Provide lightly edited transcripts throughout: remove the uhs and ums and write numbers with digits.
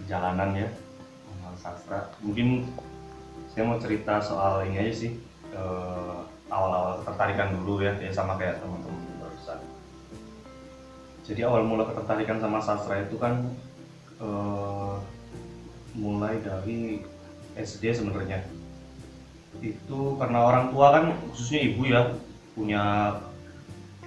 perjalanan ya mengenal sastra. Mungkin saya mau cerita soal ini aja sih, awal-awal ketertarikan dulu ya sama kayak teman-teman barusan. Jadi awal mula ketertarikan sama sastra itu kan mulai dari SD sebenarnya. Itu karena orang tua kan, khususnya ibu ya, punya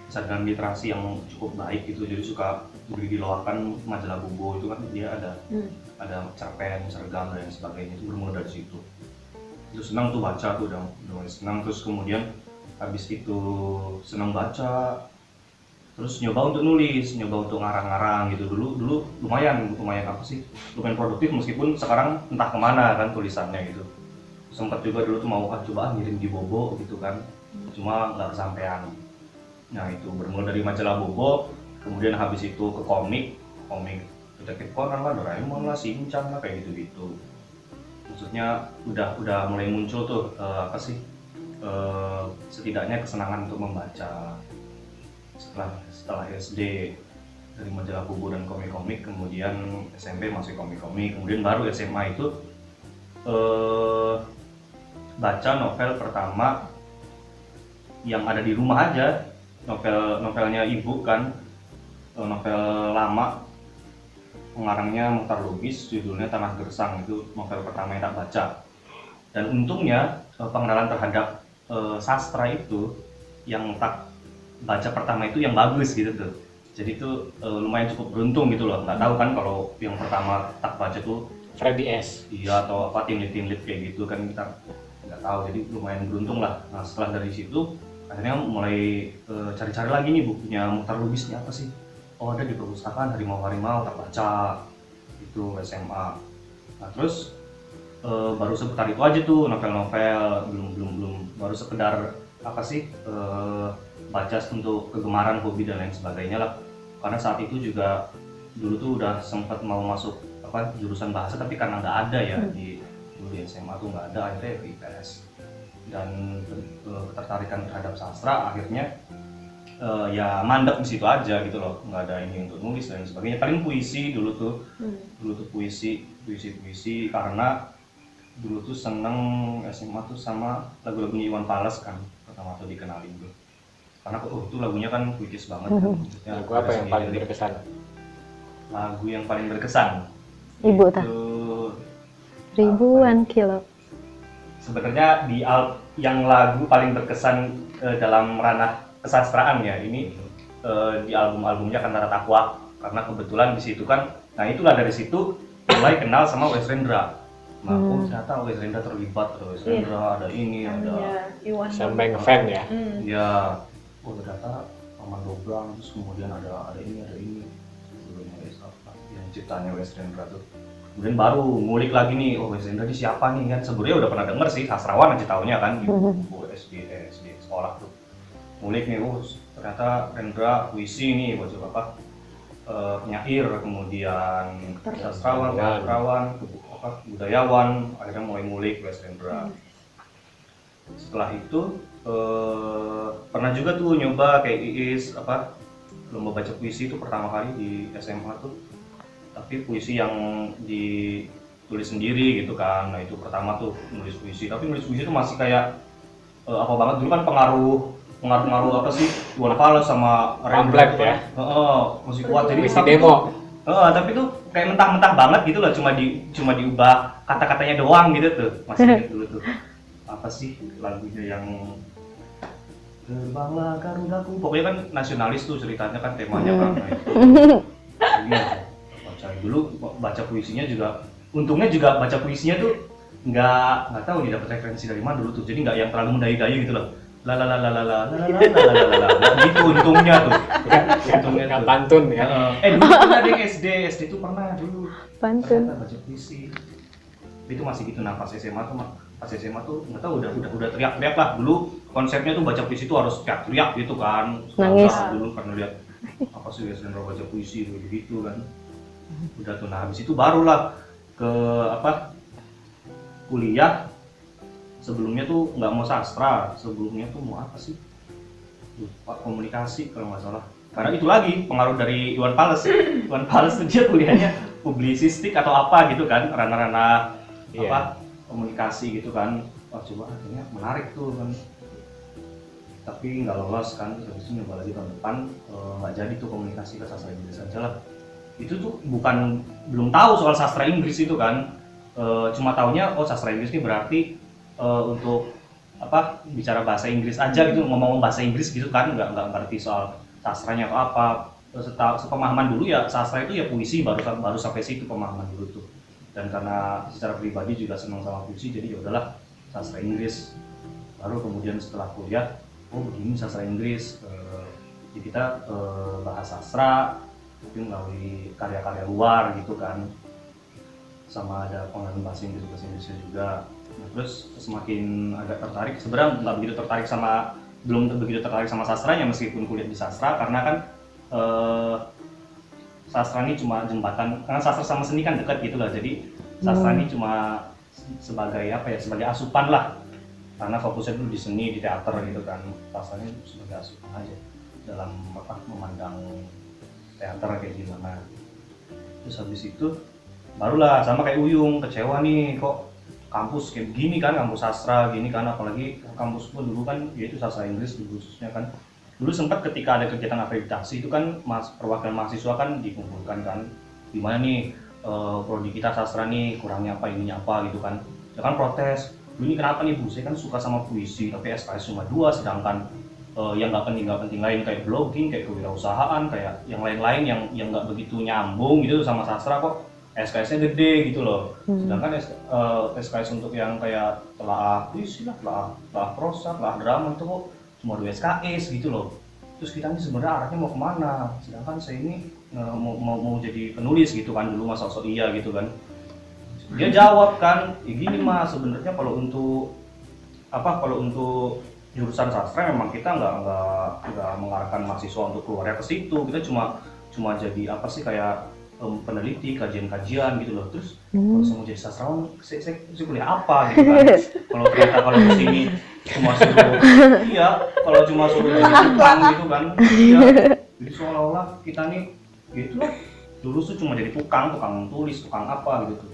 kesadaran literasi yang cukup baik gitu, jadi suka diloakan majalah Bobo itu kan dia ada cerpen, sergam dan sebagainya, itu bermula dari situ. Itu senang tuh baca tuh, udah mulai senang. Terus kemudian habis itu senang baca, terus nyoba untuk nulis, nyoba untuk ngarang-ngarang gitu. Dulu lumayan apa sih, lumayan produktif, meskipun sekarang entah kemana kan tulisannya gitu. Sempat juga dulu tuh mau coba ngirim di Bobo gitu kan, cuma nggak kesampaian. Nah itu bermula dari majalah Bobo, kemudian habis itu ke komik detektif Conan lah, Doraemon lah, Shinchan lah, kayak gitu-gitu. Maksudnya udah mulai muncul tuh setidaknya kesenangan untuk membaca. Setelah SD dari majalah Bobo dan komik-komik, kemudian SMP masih komik-komik, kemudian baru SMA itu baca novel pertama yang ada di rumah aja, novelnya ibu kan, novel lama, pengarangnya Muchtar Lubis, judulnya Tanah Gersang. Itu novel pertama yang tak baca. Dan untungnya pengenalan terhadap sastra itu yang tak baca pertama itu yang bagus gitu tuh. Jadi itu lumayan cukup beruntung gitu loh. Nggak tahu kan kalau yang pertama tak baca tuh Freddy S. Iya, atau apa tim lead kayak gitu kan, kita nggak tahu. Jadi lumayan beruntung lah. Nah setelah dari situ akhirnya mulai cari-cari lagi nih bukunya Muchtar Lubis nih apa sih. Oh ada di perpustakaan Harimau tak baca, itu SMA. Nah terus baru seputar itu aja tuh novel-novel, belum baru sekedar apa sih baca untuk kegemaran, hobi dan lain sebagainya lah. Karena saat itu juga dulu tuh udah sempat mau masuk jurusan bahasa, tapi karena nggak ada ya di SMA tuh nggak ada, akhirnya ke IPS. Dan ketertarikan terhadap sastra akhirnya ya mandek di situ aja gitu loh, nggak ada ini untuk nulis dan sebagainya. Paling puisi dulu tuh puisi karena dulu tuh seneng SMA tuh sama lagu-lagunya Iwan Fals kan, pertama tuh dikenalin tuh. Karena itu lagunya kan puitis banget kan. Lagu apa yang paling berkesan? Lagu yang paling berkesan Ibu tah. Ribuan kilo. Sebenarnya yang lagu paling berkesan dalam ranah kesastraan ya ini di album-albumnya Kantara Takwa, karena kebetulan di situ kan, nah itulah dari situ mulai kenal sama Wes Rendra. Nah, ternyata Wes Rendra terlibat, Wes Rendra ada ini, ada sampai ngefan ya. Ya, ternyata Paman Doblang, terus kemudian ada ini yang ciptanya Wes Rendra tuh. Kemudian baru ngulik lagi nih, oh Wes Rendra ini siapa nih kan. Sebenarnya udah pernah denger sih, sastrawan aja taunya kan, buku SD sekolah tuh. Ngulik nih, oh ternyata Rendra puisi nih, baca penyair, kemudian sastrawan, budayawan, akhirnya mulai ngulik Wes Rendra. Setelah itu pernah juga tuh nyoba kayak Iis lomba baca puisi itu pertama kali di SMA tuh, tapi puisi yang ditulis sendiri gitu kan. Nah itu pertama tuh nulis puisi, tapi nulis puisi itu masih kayak apa banget dulu kan, pengaruh apa sih Iwan Fals sama Pamflet ya. masih kuat, jadi puisi demo. Tapi tuh kayak mentah-mentah banget gitu loh, cuma diubah kata-katanya doang gitu tuh. Masih ingat dulu tuh apa sih lagunya yang Terbanglah Garudaku, pokoknya kan nasionalis tuh ceritanya kan, temanya kan. Nah itu baca dulu, baca puisinya juga, untungnya juga baca puisinya tuh nggak tahu nih dapat referensi dari mana dulu tuh, jadi nggak yang terlalu mendayu-dayu gitu loh, gitu untungnya tuh. Nggak pantun ya. Dulu pernah deh SD tuh pernah dulu Pantun. ternyata baca puisi itu masih gitu. Nah pas SMA tuh nggak tahu udah teriak-teriak lah. Dulu konsepnya tuh baca puisi tuh harus teriak-teriak gitu kan, nangis dulu karena lihat apa sih Wes Rendra baca puisi gitu kan. Udah tuh, nah habis itu barulah ke kuliah. Sebelumnya tuh nggak mau sastra, sebelumnya tuh mau apa sih, lupa, komunikasi kalau nggak salah. Karena itu lagi pengaruh dari Iwan Fals tuh, dia kuliahnya publisistik atau apa gitu kan, ranah-ranah Iya. apa komunikasi gitu kan. Wah coba akhirnya menarik tuh kan, tapi nggak lolos kan. Terus habis itu nyoba lagi tahun depan, nggak jadi tuh komunikasi ke sastra Inggris aja lah. Itu tuh belum tahu soal sastra Inggris itu kan. Cuma taunya oh sastra Inggris ini berarti untuk apa bicara bahasa Inggris aja gitu, ngomong bahasa Inggris gitu kan, nggak ngerti soal sastranya atau apa. Sepemahaman dulu ya sastra itu ya puisi, baru sampai situ pemahaman dulu tuh. Dan karena secara pribadi juga senang sama puisi, jadi ya udahlah sastra Inggris. Baru kemudian setelah kuliah, oh begini sastra Inggris, jadi kita bahas sastra tapi melalui karya-karya luar gitu kan, sama ada pengaruh bahasa Inggrisnya juga. Nah, terus semakin agak tertarik, sebenarnya belum begitu tertarik sama sastranya meskipun kuliah di sastra, karena kan sastra ini cuma jembatan, karena sastra sama seni kan dekat gitu lah, jadi sastra ini cuma sebagai apa ya, sebagai asupan lah, karena fokusnya dulu di seni, di teater gitu kan. Sastranya sebagai asupan aja dalam apa memandang teater kayak gimana. Terus habis itu barulah sama kayak Uyung, kecewa nih kok kampus kayak begini kan, kampus sastra gini kan, apalagi kampus pun dulu kan yaitu sastra Inggris dulu khususnya kan. Dulu sempat ketika ada kegiatan akreditasi itu kan perwakilan mahasiswa kan dikumpulkan kan, gimana nih prodi kita sastra nih kurangnya apa, ininya apa gitu kan. Ya kan protes, ini kenapa nih Bu, saya kan suka sama puisi tapi SKS cuma 2, sedangkan yang nggak penting lain kayak blogging, kayak kewirausahaan, kayak yang lain-lain yang nggak begitu nyambung gitu sama sastra kok SKS-nya gede gitu loh. Sedangkan SKS untuk yang kayak telaah puisi lah, telaah prosa, telaah drama itu kok cuma 2 SKS gitu loh. Terus kita ini sebenarnya arahnya mau kemana? Sedangkan saya ini mau jadi penulis gitu kan, dulu masa sok iya gitu kan. Dia jawab kan, ya gini Mas, sebenarnya kalau untuk jurusan sastra memang kita nggak mengarahkan mahasiswa untuk keluarnya ke situ. Kita cuma jadi apa sih kayak peneliti, kajian-kajian gitu loh. Terus kalau saya mau jadi sastrawan, saya kuliah apa gitu kan. Kalau kesini cuma suruh, kalau cuma suruh jadi tukang gitu kan. Ya, jadi seolah-olah kita nih gitu lah. Dulu tuh cuma jadi tukang tulis, tukang apa gitu.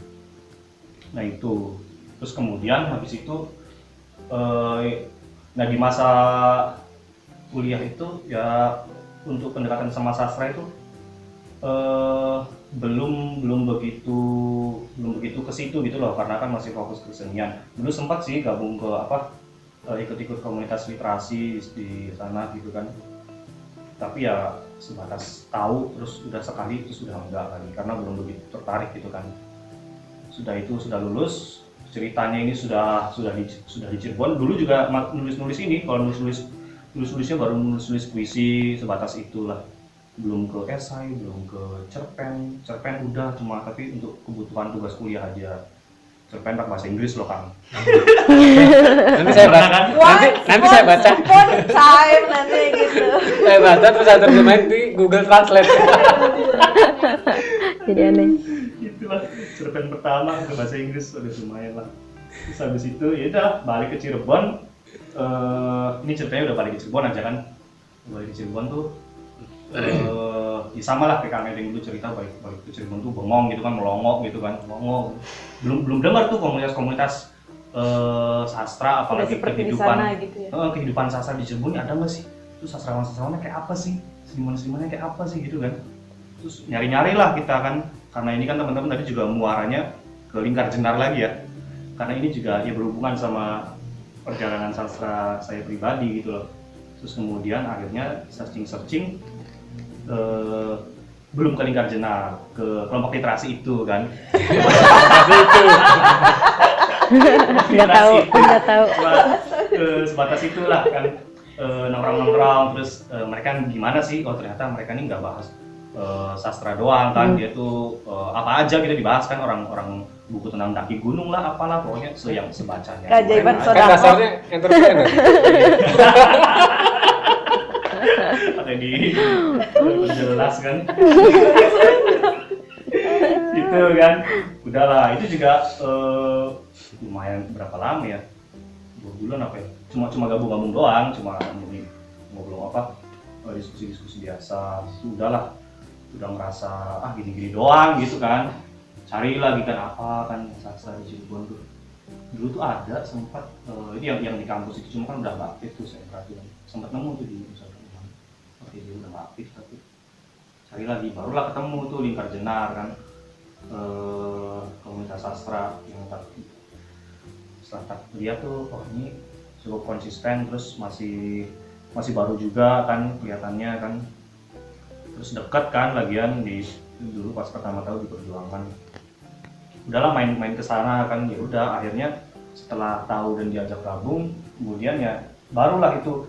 Nah itu. Terus kemudian habis itu nah di masa kuliah itu ya untuk pendekatan sama sastra itu belum begitu ke situ gitu loh, karena kan masih fokus ke kesenian. Dulu sempat sih gabung ke ikut komunitas literasi di sana gitu kan, tapi ya sebatas tahu, terus udah sekali terus udah enggak lagi karena belum begitu tertarik gitu kan. Sudah lulus, ceritanya ini sudah di Cirebon. Dulu juga nulis ini, kalau nulisnya baru nulis puisi sebatas itulah, belum ke esai, belum ke cerpen udah cuma tapi untuk kebutuhan tugas kuliah aja. Cerpen pakai bahasa Inggris loh Kang. Nanti saya baca. Nanti saya baca. Time nanti gitu. Saya baca terus saya terjemahin di Google Translate. Jadi aneh. Itulah cerpen pertama ke bahasa Inggris udah lumayan lah. Terus habis itu ya udah balik ke Cirebon. Ini ceritanya udah balik ke Cirebon aja kan. Balik ke Cirebon tuh ya sama lah kayak Kang Edeng dulu cerita, balik ke Cirebon tuh bengong gitu kan, melongo gitu kan, melongo. Belum dengar tuh komunitas sastra, apalagi kehidupan gitu ya? Kehidupan sastra di Cirebon ini ada nggak sih? Terus sastrawan-sastrawannya kayak apa sih? Seniman-senimannya kayak apa sih gitu kan? Terus nyari-nyari lah kita kan, karena ini kan teman-teman tadi juga muaranya ke Lingkar Jenar lagi ya, karena ini juga ya berhubungan sama perjalanan sastra saya pribadi gitu loh. Terus kemudian akhirnya searching belum ke Lingkar Jenar, ke kelompok literasi itu kan. Nggak tahu. Sebatas itulah kan, nongkrong terus mereka gimana sih? Oh ternyata mereka ini nggak bahas sastra doang kan, dia tuh apa aja gitu dibahas kan, orang buku tentang daki gunung lah, apalah pokoknya yang sebacanya. Keajaiban Kan dasarnya entrepreneur. Ada di jelas kan. Gitu kan. Udahlah, itu juga lumayan berapa lama ya? 2 bulan apa ya? Cuma gabung doang, cuma ngobrol apa? Diskusi biasa. Udahlah. udah merasa gini-gini doang gitu kan, cari lagi kan apa kan sastra di Cirebon tuh. Dulu tuh ada sempat ini yang di kampus itu, cuma kan udah nggak aktif tuh, saya perhatiin sempat nemu tuh di Nusa Tenggara. Oke, dia udah nggak aktif, tapi cari lagi barulah ketemu tuh Lingkar Jenar kan, komunitas sastra yang setelah lihat tuh ini cukup konsisten, terus masih baru juga kan kelihatannya kan, terus dekat kan lagian di dulu pas pertama tahu di Perjuangan. Udahlah main ke sana kan, ya udah akhirnya setelah tahu dan diajak gabung, kemudian ya barulah itu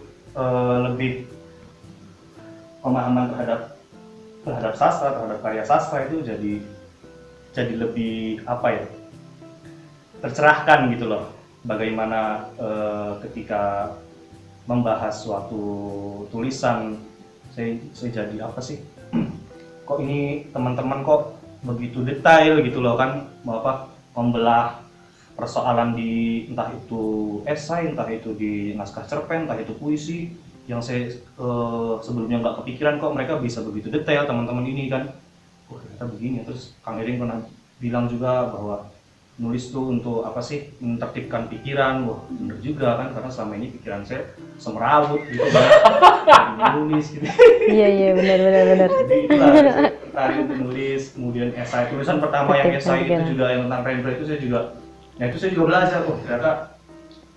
lebih pemahaman terhadap sastra, terhadap karya sastra itu jadi lebih tercerahkan gitu loh. Bagaimana ketika membahas suatu tulisan, saya jadi kok ini teman-teman kok begitu detail gitu loh kan, membelah persoalan di entah itu esai, entah itu di naskah cerpen, entah itu puisi, yang saya sebelumnya nggak kepikiran kok mereka bisa begitu detail teman-teman ini kan. Ternyata begini. Terus Kang Ering pernah bilang juga bahwa nulis tuh untuk menertibkan pikiran. Wah bener juga kan, karena selama ini pikiran saya semerawut gitu kan, nulis gitu. Iya benar. Jadi itulah saya tertarik untuk nulis. Kemudian esai, tulisan pertama yang esai itu juga yang tentang Rembrandt itu saya juga belajar. Ternyata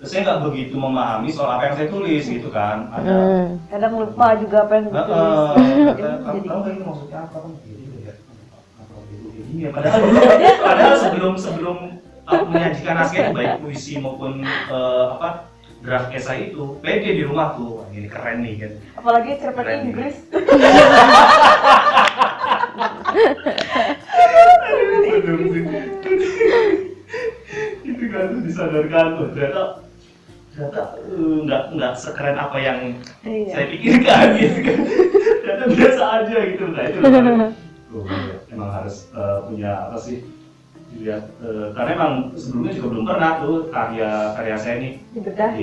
saya nggak begitu memahami soal apa yang saya tulis gitu kan. Kadang lupa juga apa yang ditulis. Kamu ini maksudnya apa kan? Iya, padahal sebelum menyajikan naskah itu baik puisi maupun graf esai itu pede di rumah tuh. Wah, ini keren nih kan. Apalagi cerpen Inggris. Itu kan tuh disadarkan tuh ternyata nggak sekeren apa yang saya pikirkan gitu kan. Ternyata biasa aja gitu kan. Itu emang harus punya dilihat, karena emang sebelumnya juga belum pernah tuh karya saya ini dibedah,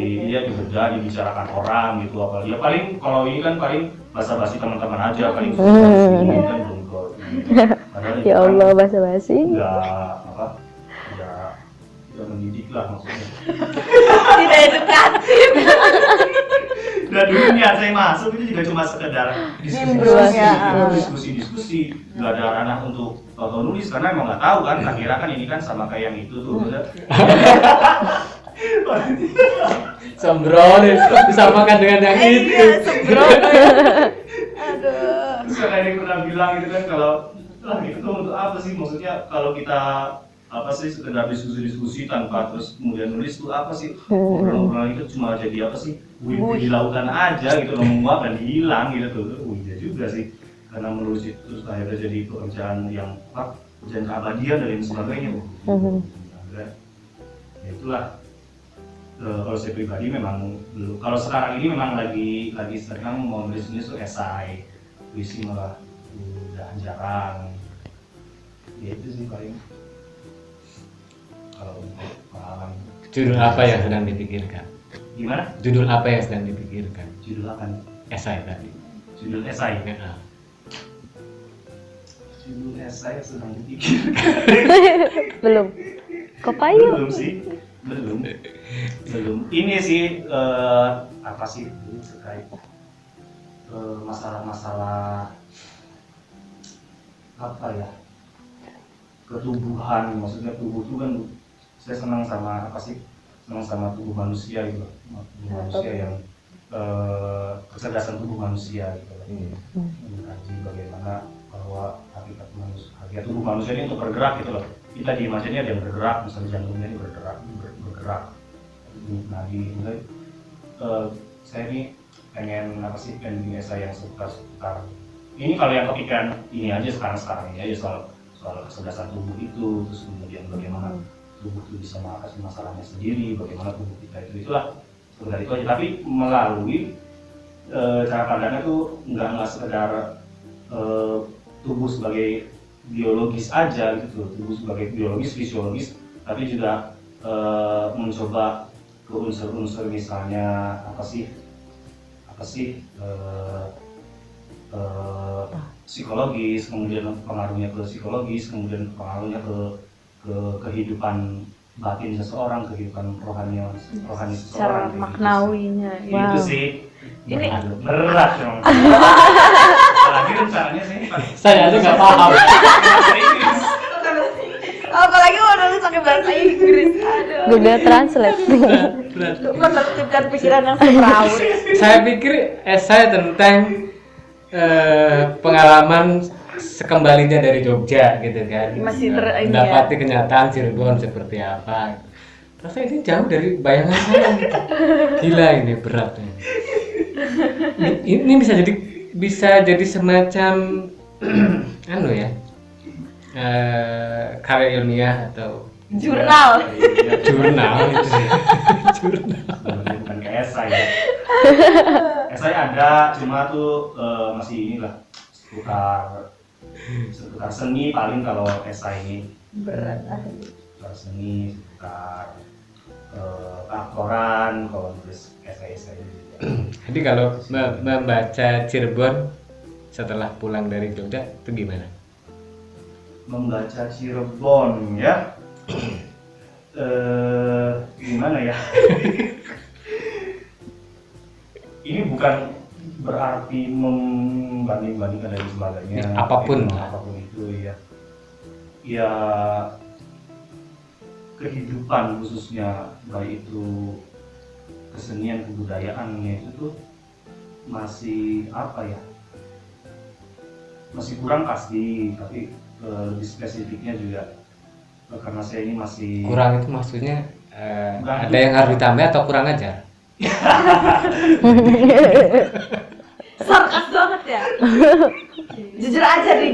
dibicarakan orang gitu. Apalagi ya paling kalau ini kan paling basa-basi teman-teman aja paling ini kan belum kok. Ya Allah, basa-basi. Tidak mendidik lah maksudnya. Tidak edukatif. Dan dulu niat saya masuk itu juga cuma sekedar diskusi, nggak ada ranah untuk nulis karena emang nggak tahu kan, kira kan ini kan sama kayak yang itu tuh. Sembrono disamakan dengan yang itu. Sembrono. Aduh. Terus kan ada yang pernah bilang gitu kan, kalau itu tuh untuk apa sih, maksudnya kalau kita sekedar diskusi tanpa terus kemudian nulis tuh apa sih, obrolan itu cuma jadi buih di lautan aja gitu, menguap dan hilang gitu tuh. Iya juga sih, karena menulis itu terus akhirnya jadi pekerjaan yang pekerjaan keabadian dan lain sebagainya. Ya itulah, kalau saya pribadi memang belum, kalau sekarang ini memang lagi sedang mau nulis tuh esai, puisi malah udah jarang. Ya itu sih paling. Kalau untuk pengalaman. Judul apa yang sedang dipikirkan? Gimana? Judul apa yang sedang dipikirkan? Judul apa nih? Esai tadi. Judul esai. Ya. Judul esai sedang dipikirkan. Belum. Kopayu. Belum sih. Belum. Ini sih terkait masalah-masalah ketubuhan, maksudnya tubuh itu kan saya senang sama tubuh manusia gitu, tubuh manusia yang kecerdasan tubuh manusia gitu. Mengkaji bagaimana bahwa hakikat tubuh manusia ini untuk bergerak gitu loh. Kita di imajennya ada yang bergerak, misalnya jantungnya ini bergerak. Saya ini pengen bikin esai yang seputar ini. Kalau yang kepikiran ini aja sekarang ini aja soal kecerdasan tubuh itu, terus kemudian bagaimana tubuh itu bisa mengatasi masalahnya sendiri, bagaimana tubuh kita itulah sekedar itu aja. Tapi melalui cara pandangnya tuh nggak sekedar tubuh sebagai biologis aja gitu, tubuh sebagai biologis, fisiologis, tapi juga mencoba ke unsur-unsur misalnya psikologis, kemudian pengaruhnya ke psikologis, kemudian pengaruhnya ke kehidupan batin seseorang, kehidupan rohani Secara seseorang. Kayak maknawinya. gitu sih. Itu sih. Ini- Aduh, berat dong. Apalagi rencananya sih Saya aja nggak paham. bahasa Inggris. Apalagi mau nulis pakai bahasa Inggris. Aduh. Google Translate. Berat. Untuk menertibkan pikiran yang semrawut. Saya pikir esai tentang pengalaman sekembalinya dari Jogja gitu kan. Masih ini ya. Mendapati kenyataan Cirebon seperti apa. Rasa ini jauh dari bayangan saya. Gila ini berat. Ini bisa jadi semacam anu ya. Karya ilmiah atau Jurnal. jurnal itu sih. Jurnal. Bukan kayak esai ya. Esai ada, cuma tuh masih inilah seputar seni paling kalau esai ini. Berat. Seputar seni, seputar aktoran kalau nulis esai-esai juga. Jadi kalau membaca Cirebon setelah pulang dari Jogja itu gimana? Membaca Cirebon ya. Gimana ya? Ini bukan berarti membanding-bandingkan dan sebagainya. Apapun. Apapun itu ya. Ya kehidupan khususnya baik itu kesenian kebudayaannya itu tuh masih apa ya? Masih kurang pasti, tapi lebih spesifiknya juga karena saya ini masih Kurang itu maksudnya Kurang ada itu- yang harus ditambah atau kurang ajar? Sarkas banget ya. Jujur aja nih,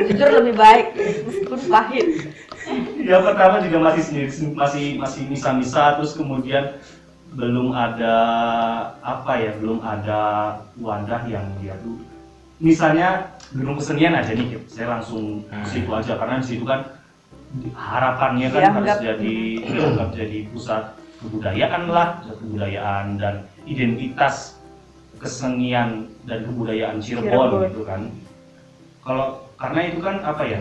jujur lebih baik meskipun pahit. ya pertama juga masih sendiri masih misa-misa, terus kemudian belum ada apa ya, belum ada wadah yang dia tuh misalnya gedung kesenian aja nih, saya langsung ke situ aja karena di situ kan harapannya kan harus dianggap jadi pusat kebudayaan lah, pusat kebudayaan dan identitas kesenian dan kebudayaan Cirebon gitu kan. Kalau karena itu kan apa ya,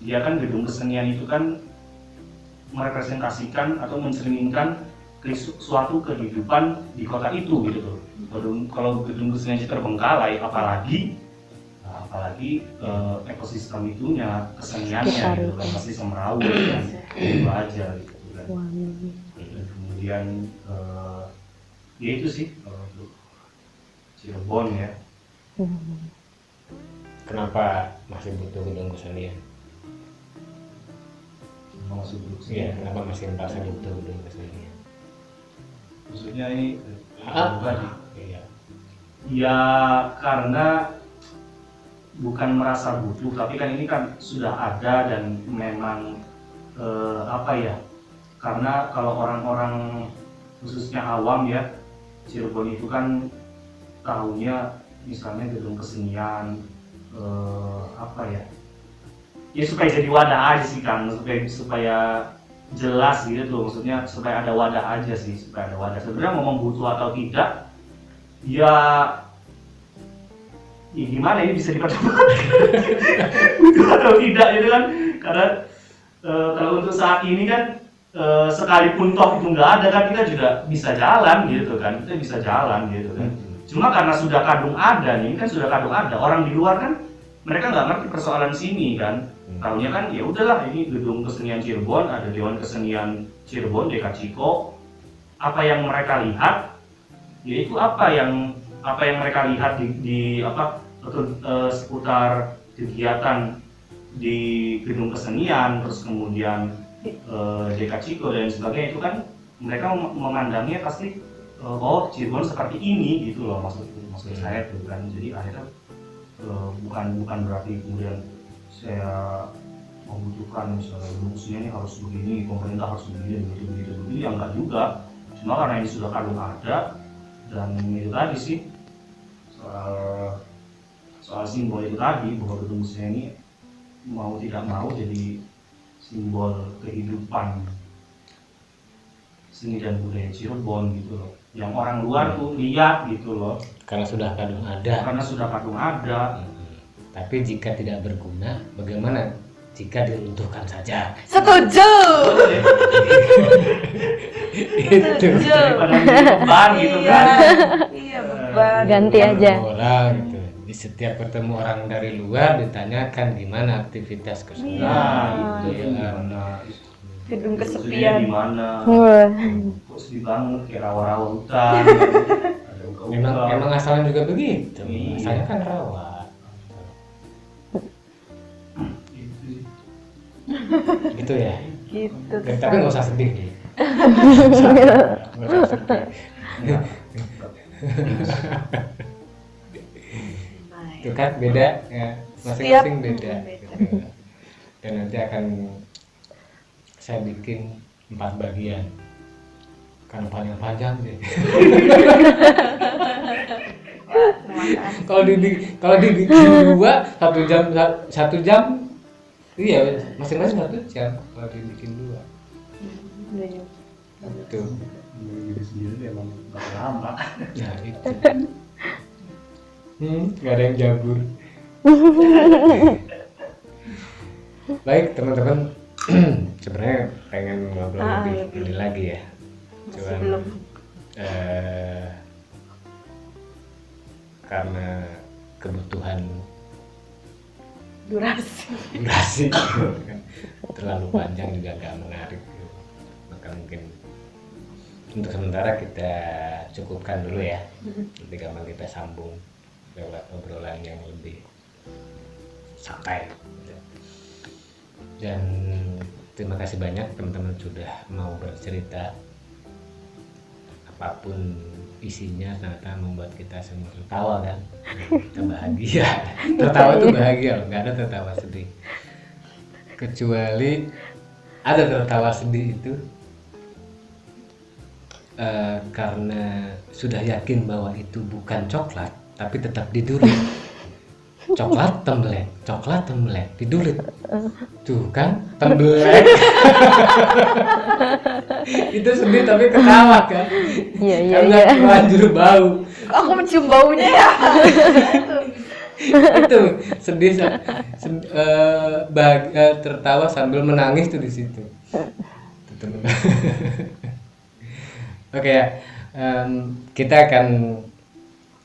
dia kan gedung kesenian itu kan merepresentasikan atau mencerminkan suatu kehidupan di kota itu gitu loh. Kalau gedung kesenian itu terbengkalai, apalagi ekosistem itunya, keseniannya gitu kan pasti semrawut kan, itu aja gitu kan. Dan kemudian ya itu sih kalau untuk Cirebon ya. Kenapa masih butuh gedung kesenian? Masuk dulu sih. Iya, kenapa masih merasa butuh gedung kesenian? Maksudnya ini Pribadi. Iya. ya karena bukan merasa butuh, tapi kan ini kan sudah ada dan memang apa ya, karena kalau orang-orang khususnya awam ya, Cirebon itu kan tahunya misalnya gedung kesenian apa ya, ya supaya jadi wadah aja sih kan, supaya jelas gitu tuh, maksudnya supaya ada wadah aja sih, supaya ada wadah. Sebenarnya ngomong butuh atau tidak ya gimana ini bisa diperdebatkan butuh atau tidak gitu kan, karena kalau untuk saat ini kan sekalipun toh itu nggak ada kan kita juga bisa jalan gitu kan, kita bisa jalan gitu kan. Cuma karena sudah kadung ada nih, kan sudah kadung ada, orang di luar kan mereka nggak ngerti persoalan sini kan. Taunya kan ya udahlah ini gedung kesenian Cirebon, ada Dewan Kesenian Cirebon DKCIKO. Apa yang mereka lihat yaitu apa yang mereka lihat di seputar kegiatan di gedung kesenian, terus kemudian DKCIKO dan sebagainya, itu kan mereka memandangnya pasti oh Cirebon seperti ini gitu loh, maksud saya tuh kan. Jadi akhirnya bukan berarti kemudian saya membutuhkan misalnya fungsinya ini harus begini, pemerintah harus begini, begitu ya enggak juga. Cuma karena ini sudah kadung ada, dan itu tadi sih soal simbol itu tadi, bahwa gedung kesenian ini mau tidak mau jadi simbol kehidupan seni dan budaya Cirebon gitu loh, yang orang luar tuh lihat gitu loh, Karena sudah kadung ada. karena sudah kadung ada. Tapi jika tidak berguna, bagaimana jika diruntuhkan saja? Setuju. Itu Daripada menjadi beban gitu kan. Iya, beban. Ganti aja. orang gitu. Di setiap ketemu orang dari luar ditanyakan gimana aktivitas ke sana. Nah, gitu itu ya. gimana? Gedung Maksudnya kesepian. di mana? Wah, Kok sedih banget kayak rawa-rawa hutan. Ada uga-uga. Emang asalnya juga begitu. Iya. Asalnya kan rawa. Gitu sih. Gitu ya. Gitu. Tapi nggak usah sedih nih. Nggak usah sedih. Itu kan beda ya. Masing-masing Setiap- beda. beda. Gitu. Dan nanti akan saya bikin 4 bagian. Karena panjang-panjang deh. Kalau dibikin 2 1 jam iya masing-masing 1 jam kalau dibikin 2 itu Diri sendiri emang gak lama. ya itu nggak ada yang jabur. Baik teman-teman, sebenarnya pengen ngobrol lebih ini lagi ya, cuman Belum. Karena kebutuhan Durasi. kan terlalu panjang juga nggak menarik, maka mungkin untuk sementara kita cukupkan dulu ya, nanti gampang kita sambung lewat obrolan yang lebih santai. Dan terima kasih banyak teman-teman sudah mau bercerita, apapun isinya ternyata membuat kita semua tertawa kan, kita bahagia. Tertawa itu bahagia loh, nggak ada tertawa sedih, kecuali ada tertawa sedih itu karena sudah yakin bahwa itu bukan coklat tapi tetap didulit. Coklat tembelek didulit tuh kan tembelek. Itu sedih tapi ketawa kan. iya iya Karena iya. terlanjur bau. Aku mencium baunya ya. Itu sedih tertawa sambil menangis tuh di situ. Itu temen. Oke ya, kita akan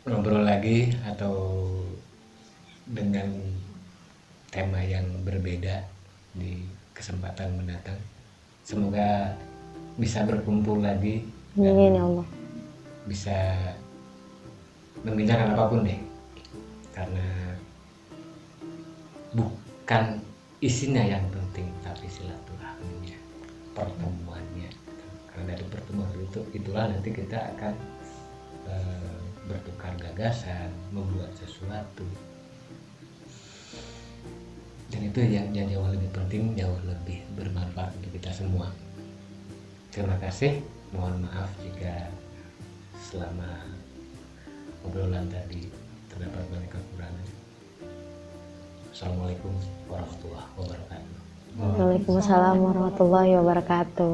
ngobrol lagi atau dengan tema yang berbeda di kesempatan mendatang. Semoga bisa berkumpul lagi dan Amin ya Allah. bisa membicarakan apapun deh, karena bukan isinya yang penting tapi silaturahminya, pertemuannya. Karena dari pertemuan itulah nanti kita akan bertukar gagasan, membuat sesuatu, dan itu yang jauh lebih penting, jauh lebih bermanfaat untuk kita semua. Terima kasih, mohon maaf jika selama obrolan tadi terdapat banyak kekurangan. Assalamualaikum warahmatullahi wabarakatuh. Waalaikumsalam warahmatullahi wabarakatuh.